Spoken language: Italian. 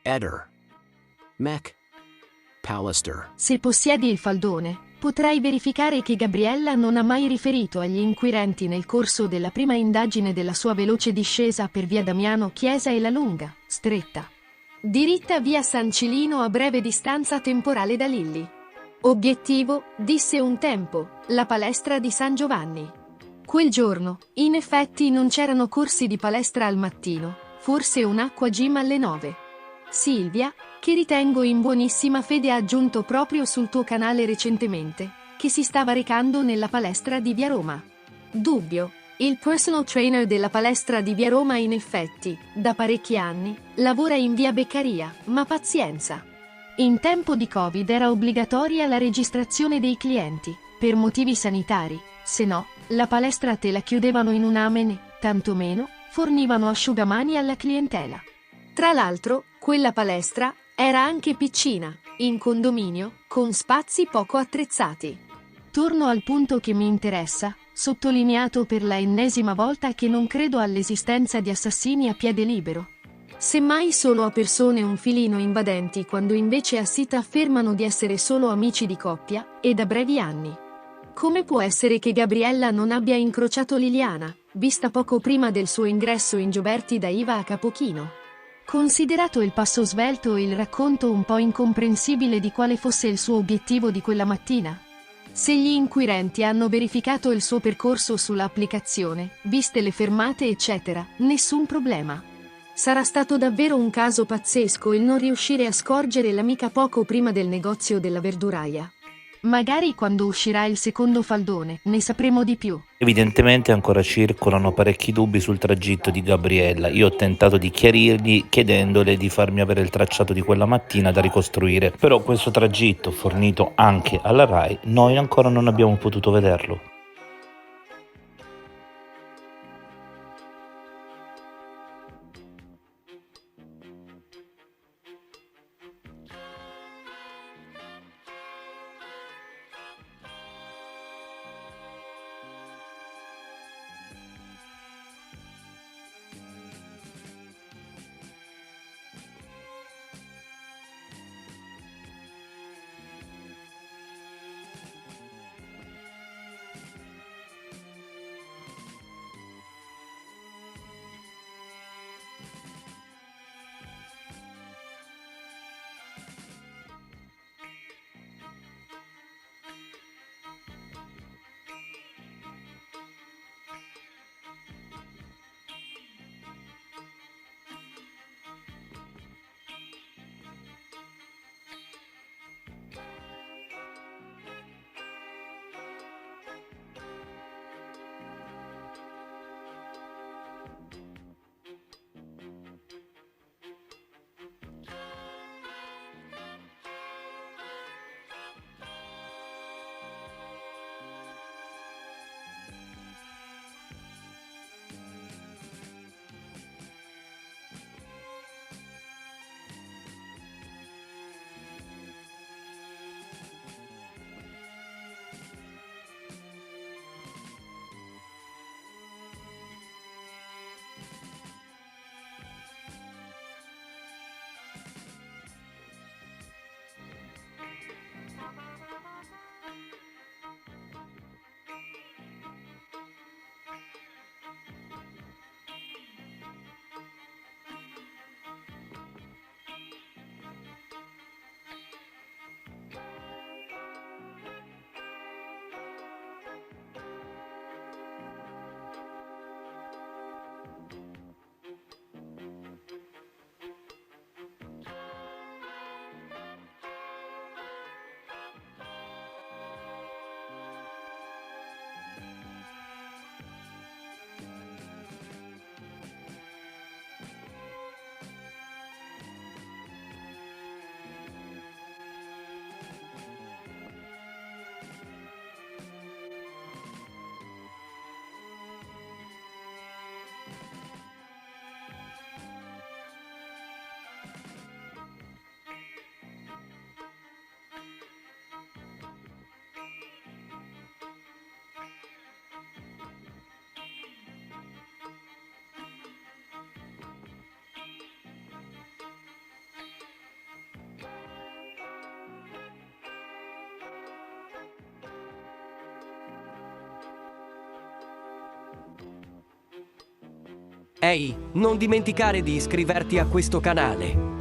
Eder. Mech. Pallister. Se possiedi il faldone, potrai verificare che Gabriella non ha mai riferito agli inquirenti nel corso della prima indagine della sua veloce discesa per via Damiano Chiesa e la lunga, stretta, diritta via San Cilino a breve distanza temporale da Lilli. Obiettivo, disse un tempo, la palestra di San Giovanni. Quel giorno, in effetti non c'erano corsi di palestra al mattino, forse un acqua gym alle 9. Silvia, che ritengo in buonissima fede ha aggiunto proprio sul tuo canale recentemente, che si stava recando nella palestra di Via Roma. Dubbio, il personal trainer della palestra di Via Roma in effetti, da parecchi anni, lavora in via Beccaria, ma pazienza. In tempo di Covid era obbligatoria la registrazione dei clienti, per motivi sanitari, se no, la palestra te la chiudevano in un amen, tantomeno, fornivano asciugamani alla clientela. Tra l'altro, quella palestra era anche piccina, in condominio, con spazi poco attrezzati. Torno al punto che mi interessa, sottolineato per la ennesima volta che non credo all'esistenza di assassini a piede libero. Semmai solo a persone un filino invadenti quando invece a Sita affermano di essere solo amici di coppia, e da brevi anni. Come può essere che Gabriella non abbia incrociato Liliana, vista poco prima del suo ingresso in Gioberti da Iva a Capochino? Considerato il passo svelto e il racconto un po' incomprensibile di quale fosse il suo obiettivo di quella mattina? Se gli inquirenti hanno verificato il suo percorso sull'applicazione, viste le fermate eccetera, nessun problema. Sarà stato davvero un caso pazzesco il non riuscire a scorgere l'amica poco prima del negozio della verduraia. Magari quando uscirà il secondo faldone, ne sapremo di più. Evidentemente ancora circolano parecchi dubbi sul tragitto di Gabriella. Io ho tentato di chiarirli chiedendole di farmi avere il tracciato di quella mattina da ricostruire, però questo tragitto, fornito anche alla RAI, noi ancora non abbiamo potuto vederlo. Ehi, non dimenticare di iscriverti a questo canale.